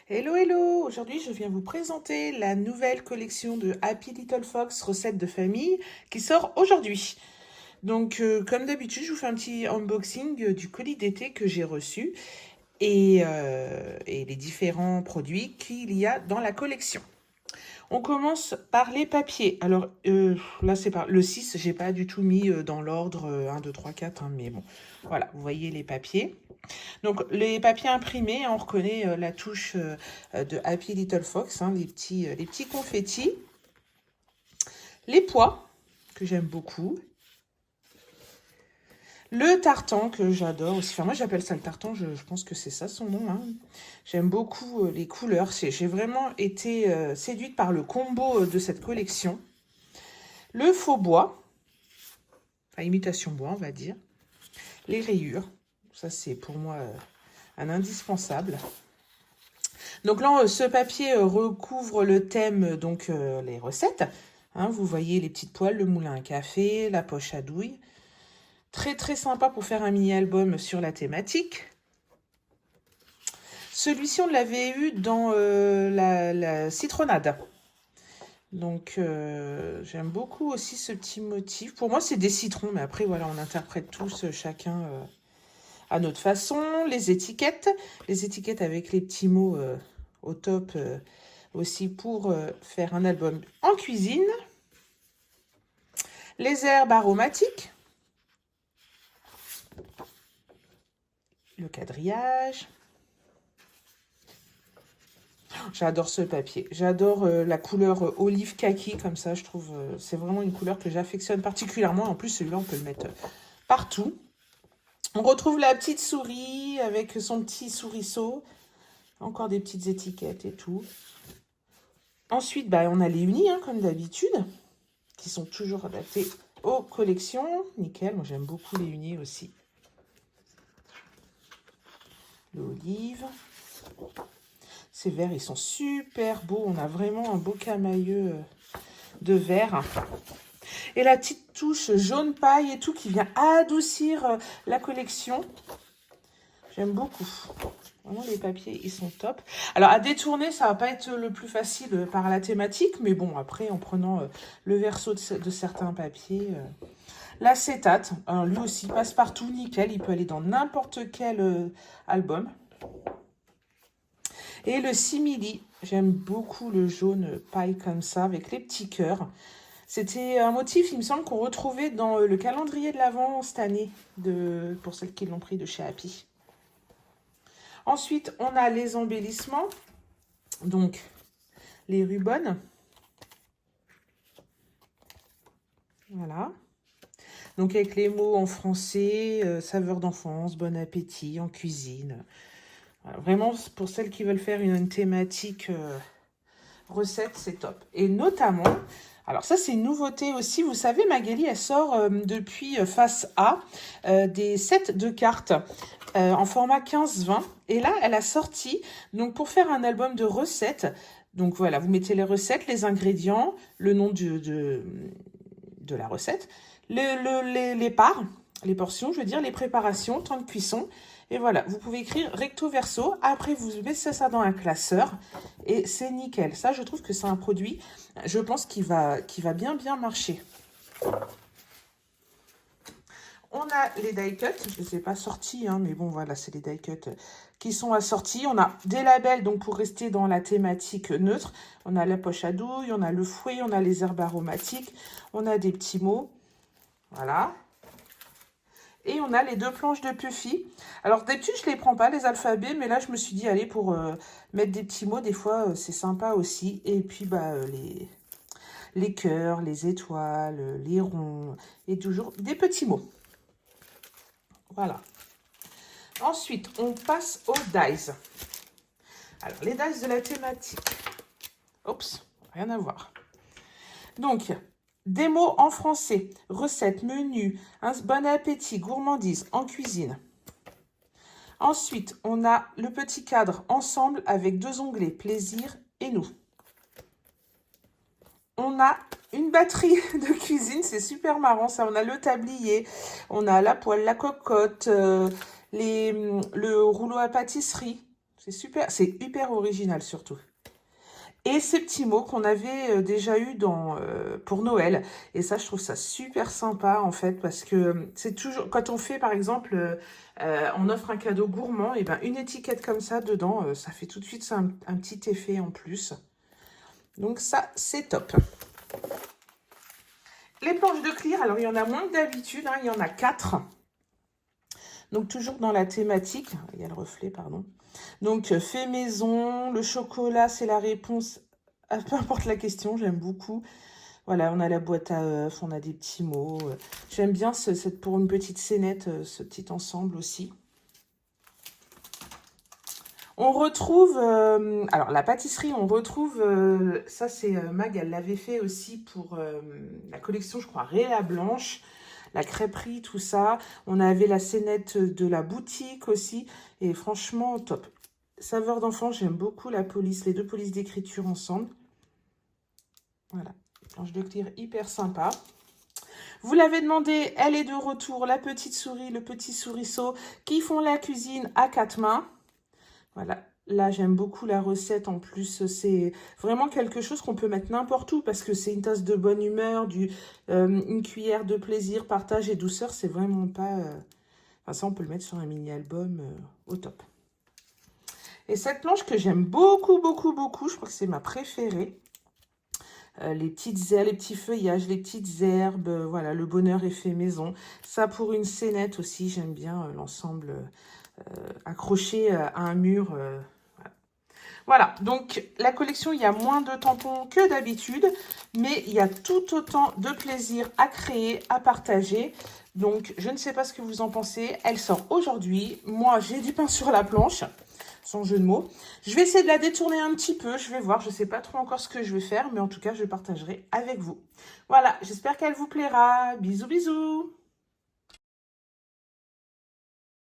Hello, hello! Aujourd'hui, je viens vous présenter la nouvelle collection de Happy Little Fox recettes de famille qui sort aujourd'hui. Donc, comme d'habitude, je vous fais un petit unboxing du colis d'été que j'ai reçu et les différents produits qu'il y a dans la collection. On commence par les papiers. Alors, là, c'est par le 6, j'ai pas du tout mis dans l'ordre 1, 2, 3, 4, hein, mais bon, voilà, vous voyez les papiers. Donc, les papiers imprimés, on reconnaît la touche de Happy Little Fox, hein, les petits confettis. Les pois, que j'aime beaucoup. Le tartan, que j'adore aussi. Enfin, moi, j'appelle ça le tartan, je pense que c'est ça son nom, hein. J'aime beaucoup les couleurs. J'ai vraiment été séduite par le combo de cette collection. Le faux bois, enfin, imitation bois, on va dire. Les rayures, ça, c'est pour moi un indispensable. Donc là, ce papier recouvre le thème, donc les recettes. Hein, vous voyez les petites poêles, le moulin à café, la poche à douille. Très très sympa pour faire un mini-album sur la thématique. Celui-ci, on l'avait eu dans la citronnade. Donc j'aime beaucoup aussi ce petit motif. Pour moi, c'est des citrons, mais après, voilà, on interprète tous chacun à notre façon. Les étiquettes avec les petits mots au top aussi pour faire un album en cuisine. Les herbes aromatiques. Le quadrillage. J'adore ce papier. J'adore la couleur olive kaki comme ça. Je trouve c'est vraiment une couleur que j'affectionne particulièrement. En plus, celui-là, on peut le mettre partout. On retrouve la petite souris avec son petit souriceau. Encore des petites étiquettes et tout. Ensuite, bah, on a les unis, hein, comme d'habitude, qui sont toujours adaptés aux collections. Nickel, moi j'aime beaucoup les unis aussi. L'olive. Ces verres, ils sont super beaux. On a vraiment un beau camailleux de verre. Et la petite touche jaune paille et tout qui vient adoucir la collection. J'aime beaucoup. Vraiment, les papiers, ils sont top. Alors, à détourner, ça va pas être le plus facile par la thématique. Mais bon, après, en prenant le verso de certains papiers... L'acétate, lui aussi, passe partout, nickel. Il peut aller dans n'importe quel album. Et le simili, j'aime beaucoup le jaune paille comme ça, avec les petits cœurs. C'était un motif, il me semble, qu'on retrouvait dans le calendrier de l'Avent cette année, pour celles qui l'ont pris de chez Happy. Ensuite, on a les embellissements, donc les rubans. Voilà. Donc avec les mots en français, saveur d'enfance, bon appétit, en cuisine. Voilà, vraiment, pour celles qui veulent faire une thématique recette, c'est top. Et notamment, alors ça c'est une nouveauté aussi, vous savez, Magali, elle sort depuis Face A des sets de cartes en format 15-20. Et là, elle a sorti, donc pour faire un album de recettes, donc voilà, vous mettez les recettes, les ingrédients, le nom de la recette, les parts, les portions, je veux dire, les préparations, temps de cuisson. Et voilà, vous pouvez écrire recto verso. Après, vous mettez ça dans un classeur et c'est nickel. Ça, je trouve que c'est un produit, je pense, qui va bien marcher. On a les die cuts, je ne les ai pas sortis, hein, mais bon, voilà, c'est les die cuts qui sont assortis. On a des labels, donc pour rester dans la thématique neutre. On a la poche à douille, on a le fouet, on a les herbes aromatiques, on a des petits mots. Voilà. Et on a les deux planches de Puffy. Alors d'habitude, je ne les prends pas, les alphabets, mais là, je me suis dit, allez, pour mettre des petits mots, des fois, c'est sympa aussi. Et puis, bah, les cœurs, les étoiles, les ronds, et toujours des petits mots. Voilà. Ensuite, on passe aux dies. Alors, les dies de la thématique. Oups, rien à voir. Donc, des mots en français, recettes, menus, un bon appétit, gourmandise, en cuisine. Ensuite, on a le petit cadre ensemble avec deux onglets, plaisir et nous. On a une batterie de cuisine, c'est super marrant ça. On a le tablier, on a la poêle, la cocotte, le rouleau à pâtisserie. C'est super, c'est hyper original surtout. Et ces petits mots qu'on avait déjà eu pour Noël. Et ça, je trouve ça super sympa, en fait, parce que c'est toujours... Quand on fait, par exemple, on offre un cadeau gourmand, et ben une étiquette comme ça dedans, ça fait tout de suite un petit effet en plus. Donc ça, c'est top. Les planches de clear, alors il y en a moins que d'habitude, hein, il y en a 4. Donc toujours dans la thématique, il y a le reflet, pardon. Donc fait maison, le chocolat, c'est la réponse à peu importe la question, j'aime beaucoup. Voilà, on a la boîte à œufs, on a des petits mots. J'aime bien pour une petite scénette, ce petit ensemble aussi. On retrouve, alors la pâtisserie, on retrouve, ça c'est Mag, elle l'avait fait aussi pour la collection, je crois, Réa Blanche, la crêperie, tout ça. On avait la scénette de la boutique aussi, et franchement, top. Saveur d'enfant, j'aime beaucoup la police, les 2 polices d'écriture ensemble. Voilà, planche de clear hyper sympa. Vous l'avez demandé, elle est de retour, la petite souris, le petit souriceau qui font la cuisine à 4 mains. Voilà, là j'aime beaucoup la recette, en plus c'est vraiment quelque chose qu'on peut mettre n'importe où parce que c'est une tasse de bonne humeur, une cuillère de plaisir, partage et douceur, c'est vraiment pas... Enfin ça on peut le mettre sur un mini-album au top. Et cette planche que j'aime beaucoup, beaucoup, beaucoup, je crois que c'est ma préférée. Les petites herbes, les petits feuillages, les petites herbes, voilà, le bonheur est fait maison. Ça pour une scénette aussi, j'aime bien l'ensemble accroché à un mur. Voilà, donc la collection, il y a moins de tampons que d'habitude, mais il y a tout autant de plaisir à créer, à partager. Donc, je ne sais pas ce que vous en pensez. Elle sort aujourd'hui. Moi, j'ai du pain sur la planche, sans jeu de mots. Je vais essayer de la détourner un petit peu. Je vais voir, je ne sais pas trop encore ce que je vais faire, mais en tout cas, je partagerai avec vous. Voilà, j'espère qu'elle vous plaira. Bisous, bisous!